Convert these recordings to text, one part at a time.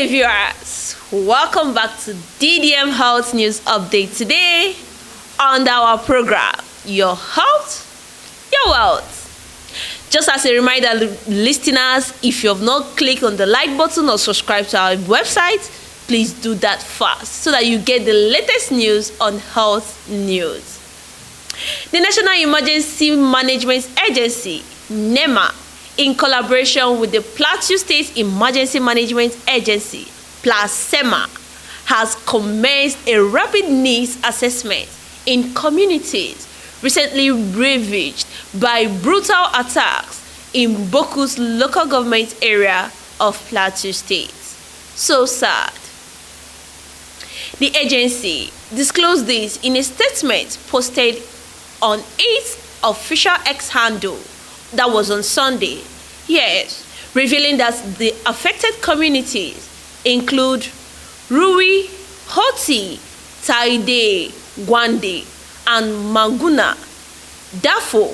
viewers, welcome back to DDM Health News Update. Today on our program, your health, your wealth. Just as a reminder, listeners, if you have not clicked on the like button or subscribed to our website, please do that fast so that you get the latest news on health news. The National Emergency Management Agency, NEMA, in collaboration with the Plateau State Emergency Management Agency, PLASEMA, has commenced a rapid needs assessment in communities recently ravaged by brutal attacks in Boku's local government area of Plateau State. So sad. The agency disclosed this in a statement posted on its official X handle that was on Sunday. Yes, revealing that the affected communities include Rui, Hoti, Taide, Gwande, and Manguna. Therefore,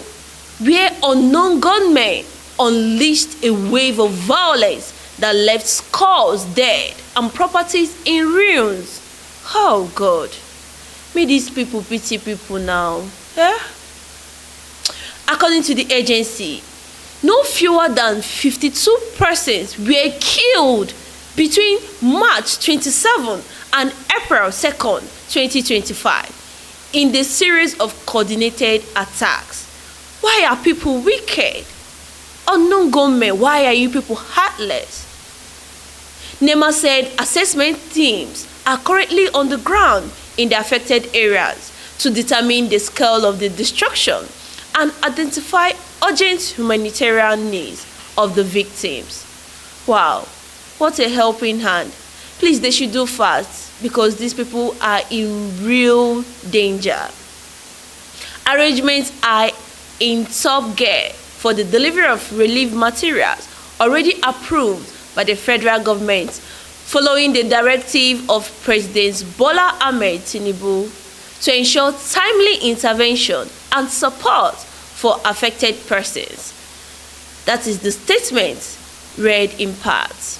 where unknown gunmen unleashed a wave of violence that left scores dead and properties in ruins. Oh God, may these people pity people now. According to the agency, no fewer than 52 persons were killed between March 27 and April 2nd, 2025 in the series of coordinated attacks. Why are people wicked? Unknown gunmen, why are you people heartless? NEMA said assessment teams are currently on the ground in the affected areas to determine the scale of the destruction and identify urgent humanitarian needs of the victims. Wow, what a helping hand. Please, they should do fast because these people are in real danger. Arrangements are in top gear for the delivery of relief materials already approved by the federal government following the directive of President Bola Ahmed Tinubu to ensure timely intervention and support for affected persons. That is the statement read in part.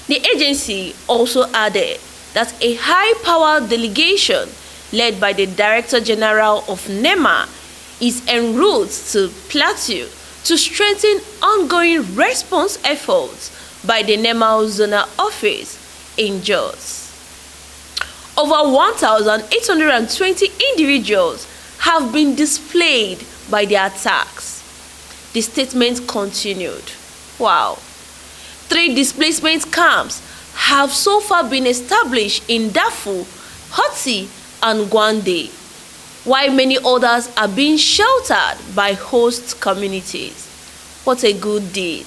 The agency also added that a high-powered delegation led by the Director General of NEMA is en route to Plateau to strengthen ongoing response efforts by the NEMA Zonal Office in Jos. Over 1,820 individuals have been displaced by the attacks. The statement continued. Wow. 3 displacement camps have so far been established in Darfur, Hoti, and Gwande, while many others are being sheltered by host communities. What a good deed.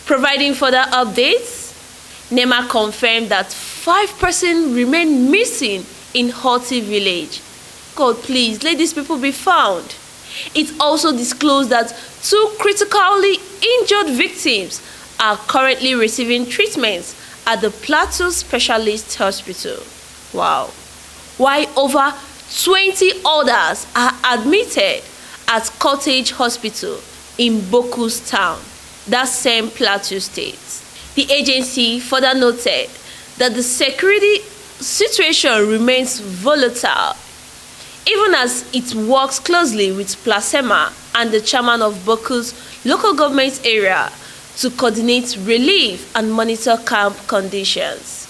Providing further updates, NEMA confirmed that 5 persons remain missing in Hoti village. God, please, let these people be found. It also disclosed that 2 critically injured victims are currently receiving treatments at the Plateau Specialist Hospital. Wow. While over 20 others are admitted at Cottage Hospital in Boku's town, that same Plateau State. The agency further noted that the security situation remains volatile, even as it works closely with PLASEMA and the chairman of Boku's local government area to coordinate relief and monitor camp conditions.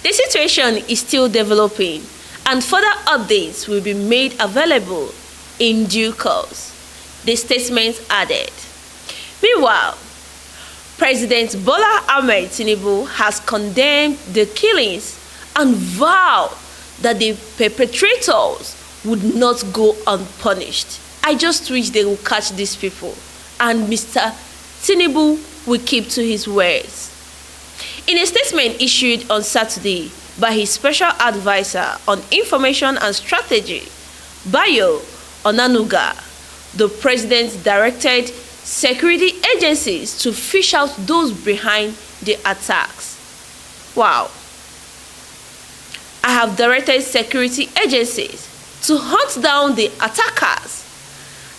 The situation is still developing, and further updates will be made available in due course, the statement added. Meanwhile, President Bola Ahmed Tinubu has condemned the killings and vowed that the perpetrators would not go unpunished. I just wish they would catch these people, and Mr. Tinubu will keep to his words. In a statement issued on Saturday by his special advisor on information and strategy, Bayo Onanuga, the president directed security agencies to fish out those behind the attacks. Wow. I have directed security agencies to hunt down the attackers,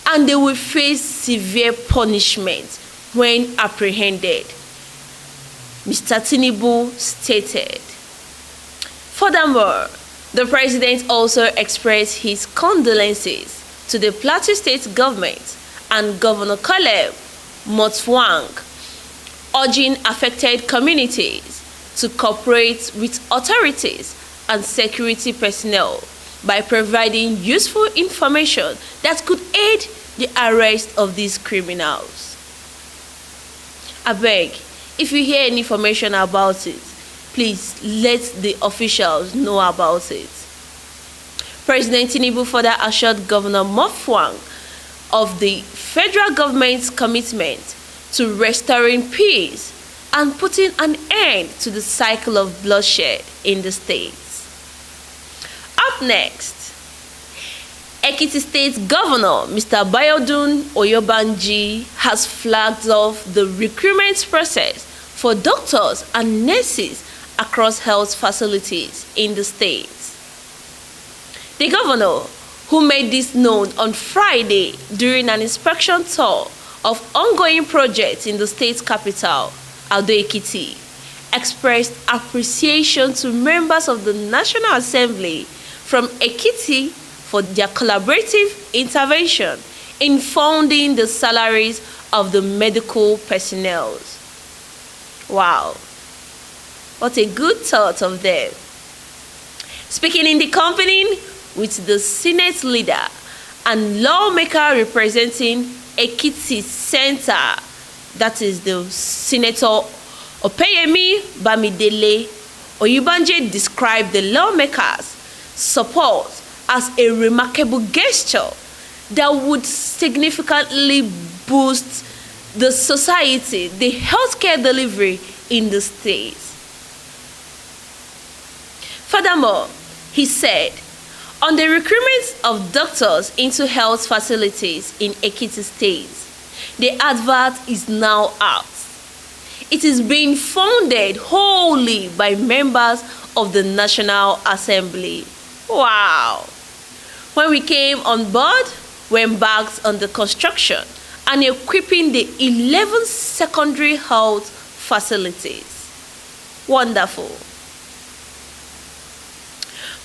and they will face severe punishment when apprehended. Mr. Tinubu stated. Furthermore, the president also expressed his condolences to the Plateau State government and Governor Caleb Mutfwang, urging affected communities to cooperate with authorities and security personnel by providing useful information that could aid the arrest of these criminals. Abeg, if you hear any information about it, please let the officials know about it. President Tinubu further assured Governor Mutfwang of the federal government's commitment to restoring peace and putting an end to the cycle of bloodshed in the states. Up next, Ekiti State Governor Mr. Bayodun Oyobanji has flagged off the recruitment process for doctors and nurses across health facilities in the states. The governor, who made this known on Friday during an inspection tour of ongoing projects in the state capital, Ado-Ekiti, expressed appreciation to members of the National Assembly from Ekiti for their collaborative intervention in funding the salaries of the medical personnel. Wow, what a good thought of them. Speaking in the company with the Senate leader and lawmaker representing Ekiti Center, that is the Senator Opeyemi Bamidele, Oyibanje described the lawmakers' support as a remarkable gesture that would significantly boost the society, the healthcare delivery in the state. Furthermore, he said, on the recruitment of doctors into health facilities in Ekiti State, the advert is now out. It is being funded wholly by members of the National Assembly. Wow! When we came on board, we embarked on the construction and equipping the 11 secondary health facilities. Wonderful.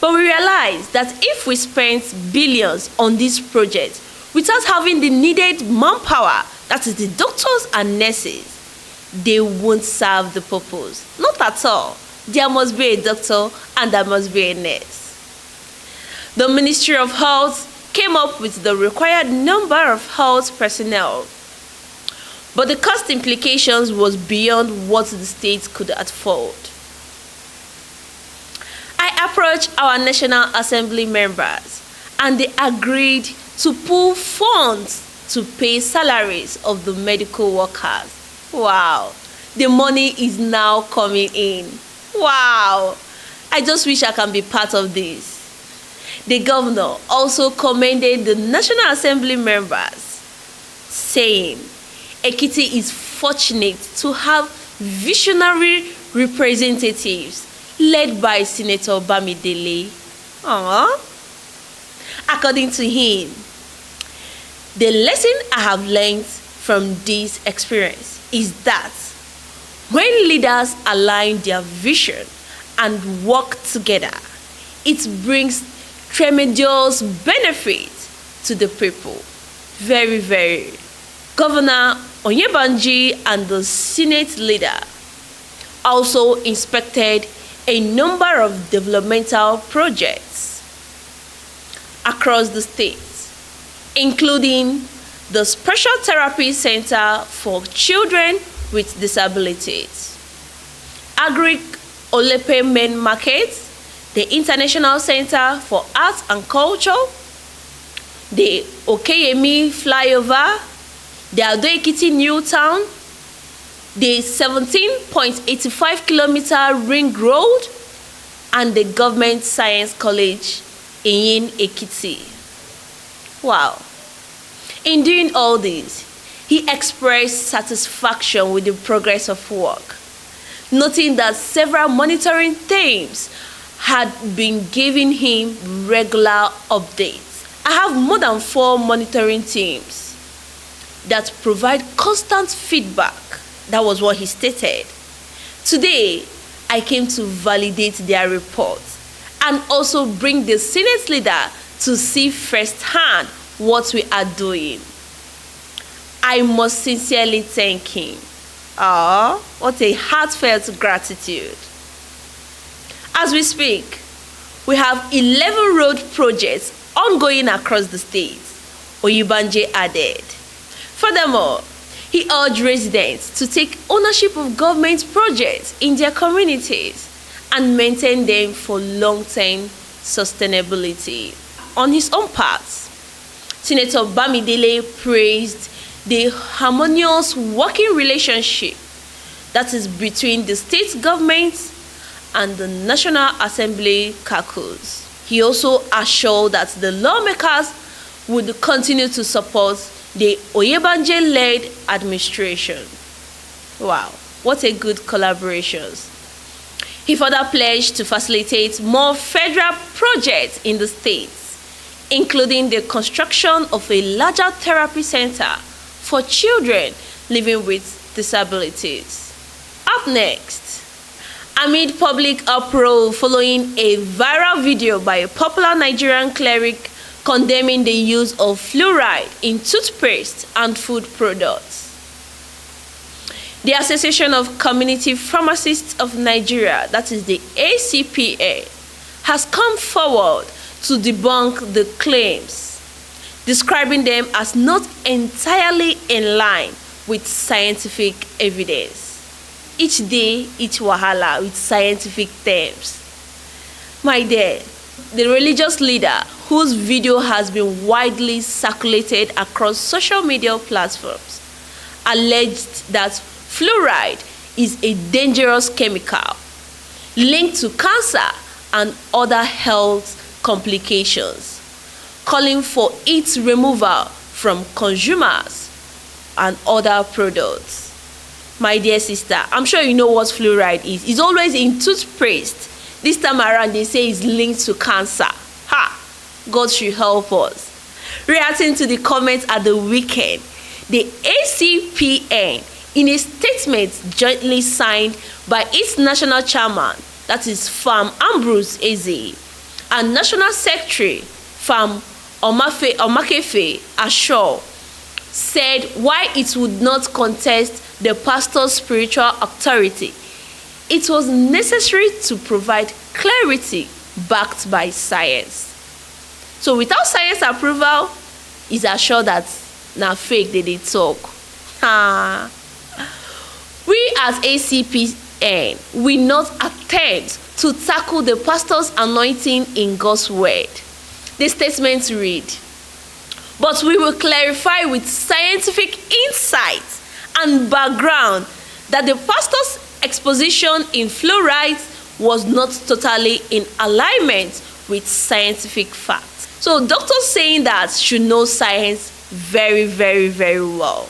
But we realized that if we spent billions on this project without having the needed manpower, that is the doctors and nurses, they won't serve the purpose. Not at all. There must be a doctor and there must be a nurse. The Ministry of Health came up with the required number of health personnel, but the cost implications was beyond what the state could afford. I approached our National Assembly members and they agreed to pool funds to pay salaries of the medical workers. Wow, the money is now coming in. Wow, I just wish I can be part of this. The governor also commended the National Assembly members, saying, Ekiti is fortunate to have visionary representatives led by Senator Bamidele. According to him, the lesson I have learned from this experience is that when leaders align their vision and work together, it brings tremendous benefit to the people. Very, very. Governor Onyebanji and the Senate leader also inspected a number of developmental projects across the states, including the Special Therapy Center for Children with Disabilities, Agric Olepe Main Market, the International Center for Arts and Culture, the Okeyemi Flyover, the Ado-Ekiti New Town, the 17.85-kilometer ring road, and the Government Science College in Ekiti. Wow. In doing all this, he expressed satisfaction with the progress of work, noting that several monitoring teams had been giving him regular updates. I have more than 4 monitoring teams that provide constant feedback. That was what he stated. Today, I came to validate their report and also bring the Senate leader to see firsthand what we are doing. I must sincerely thank him. What a heartfelt gratitude. As we speak, we have 11 road projects ongoing across the state, Oyibanje added. Furthermore, he urged residents to take ownership of government projects in their communities and maintain them for long-term sustainability. On his own part, Senator Bamidele praised the harmonious working relationship that is between the state government and the National Assembly caucus. He also assured that the lawmakers would continue to support the Oyebanje-led administration. Wow, what a good collaboration. He further pledged to facilitate more federal projects in the states, including the construction of a larger therapy center for children living with disabilities. Up next, amid public uproar following a viral video by a popular Nigerian cleric condemning the use of fluoride in toothpaste and food products, the Association of Community Pharmacists of Nigeria, that is the ACPA, has come forward to debunk the claims, describing them as not entirely in line with scientific evidence. Each day, each wahala with scientific terms. My dear, the religious leader whose video has been widely circulated across social media platforms alleged that fluoride is a dangerous chemical linked to cancer and other health complications, calling for its removal from consumers and other products. My dear sister, I'm sure you know what fluoride is. It's always in toothpaste. This time around, they say it's linked to cancer. God should help us. Reacting to the comments at the weekend, the ACPN, in a statement jointly signed by its national chairman, that is Farm Ambrose Eze, and National Secretary Farm Omakefe Ashaw, said why it would not contest the pastor's spiritual authority, it was necessary to provide clarity backed by science. So without science approval, it's assured that na fake they talk. We as ACPN will not attempt to tackle the pastor's anointing in God's word. The statement read, but we will clarify with scientific insight and background that the pastor's exposition in fluoride was not totally in alignment with scientific facts. So doctors saying that should know science very, very, very well.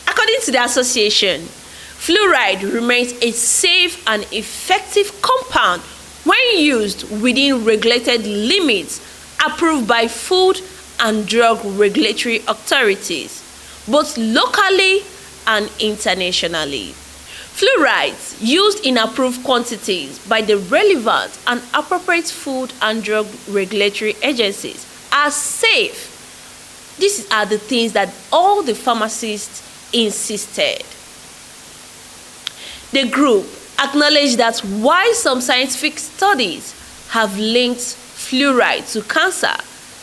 According to the association, fluoride remains a safe and effective compound when used within regulated limits approved by Food and Drug Regulatory authorities, both locally and internationally. Fluorides used in approved quantities by the relevant and appropriate food and drug regulatory agencies are safe. These are the things that all the pharmacists insisted. The group acknowledged that while some scientific studies have linked fluoride to cancer,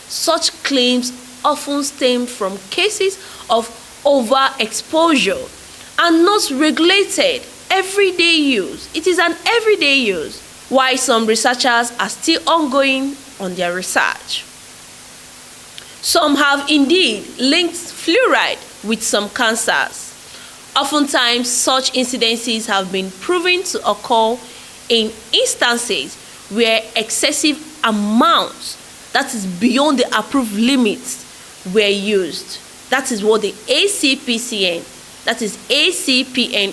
such claims often stem from cases of overexposure and not regulated everyday use. It is an everyday use, while some researchers are still ongoing on their research. Some have indeed linked fluoride with some cancers. Oftentimes, such incidences have been proven to occur in instances where excessive amounts, that is beyond the approved limits, were used. That is what the ACPN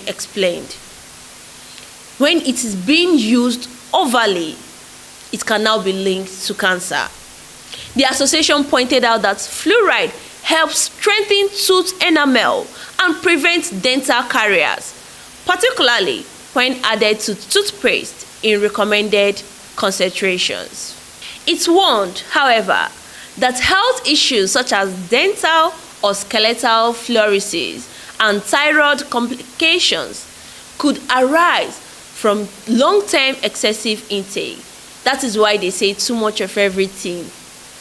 explained. When it is being used overly, it can now be linked to cancer. The association pointed out that fluoride helps strengthen tooth enamel and prevent dental caries, particularly when added to toothpaste in recommended concentrations. It's warned, however, that health issues such as dental or skeletal fluorosis and thyroid complications could arise from long-term excessive intake. That is why they say too much of everything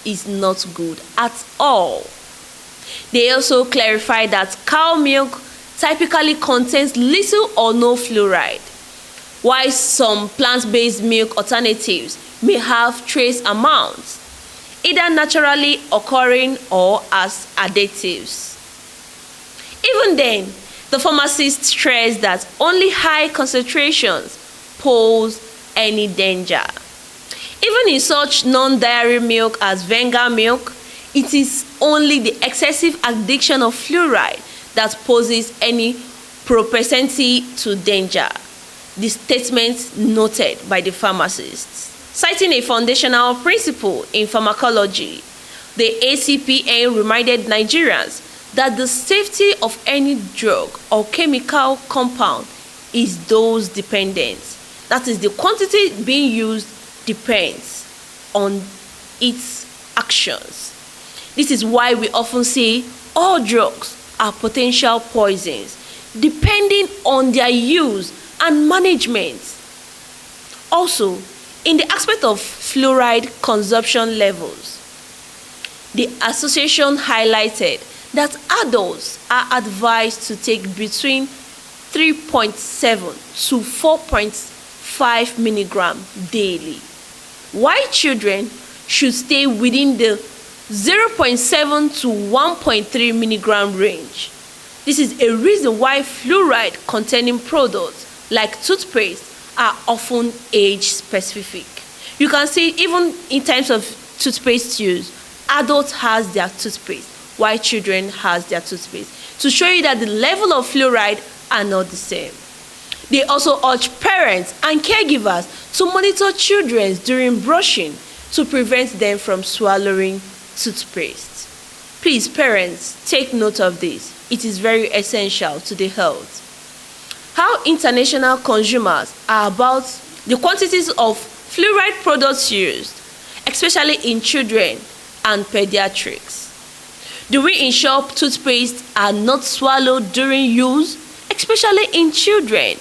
is not good at all. They also clarify that cow milk typically contains little or no fluoride, while some plant-based milk alternatives may have trace amounts, either naturally occurring or as additives. Even then, the pharmacists stress that only high concentrations pose any danger. Even in such non-dairy milk as Venga milk, it is only the excessive addiction of fluoride that poses any propensity to danger, the statement noted by the pharmacists. Citing a foundational principle in pharmacology, the ACPN reminded Nigerians that the safety of any drug or chemical compound is dose dependent. That is, the quantity being used depends on its actions. This is why we often say all drugs are potential poisons, depending on their use and management. Also, in the aspect of fluoride consumption levels, the association highlighted that adults are advised to take between 3.7 to 4.5 milligrams daily, while children should stay within the 0.7 to 1.3 milligram range. This is a reason why fluoride containing products like toothpaste are often age specific. You can see even in terms of toothpaste use, adults has their toothpaste while children has their toothpaste, to show you that the level of fluoride are not the same. They also urge parents and caregivers to monitor children during brushing to prevent them from swallowing toothpaste. Please, parents, take note of this. It is very essential to the health. How international consumers are about the quantities of fluoride products used, especially in children and pediatrics. Do we ensure toothpaste are not swallowed during use, especially in children?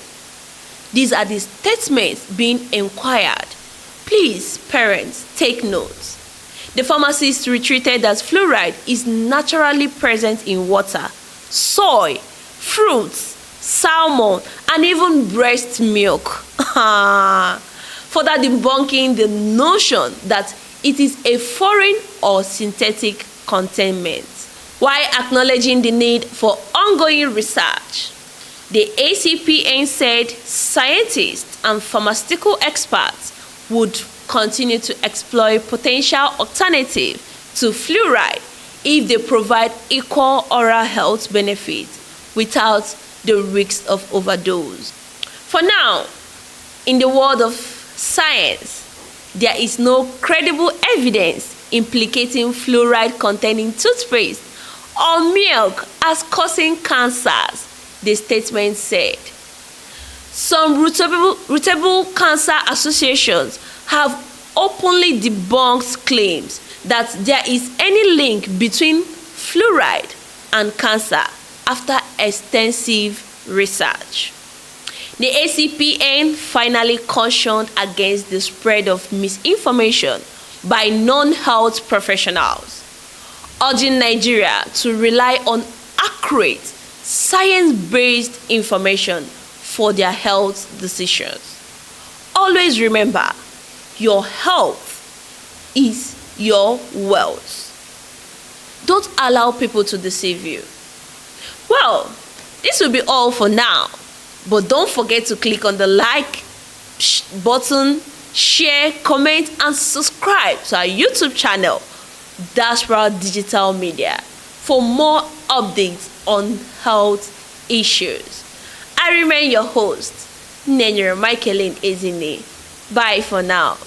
These are the statements being inquired. Please, parents, take note. The pharmacist retreated that fluoride is naturally present in water, soy, fruits, salmon, and even breast milk. Further debunking the notion that it is a foreign or synthetic containment. While acknowledging the need for ongoing research, the ACPN said scientists and pharmaceutical experts would continue to explore potential alternatives to fluoride if they provide equal oral health benefits without the risk of overdose. For now, in the world of science, there is no credible evidence implicating fluoride containing toothpaste or milk as causing cancers, the statement said. Some reputable cancer associations have openly debunked claims that there is any link between fluoride and cancer after extensive research. The ACPN finally cautioned against the spread of misinformation by non-health professionals, urging Nigeria to rely on accurate, science-based information for their health decisions. Always remember, your health is your wealth. Don't allow people to deceive you. Well, this will be all for now, but don't forget to click on the like button, share, comment, and subscribe to our YouTube channel, Diaspora Digital Media, for more updates on health issues. I remain your host, Nenyere Michaeline Ezine. Bye for now.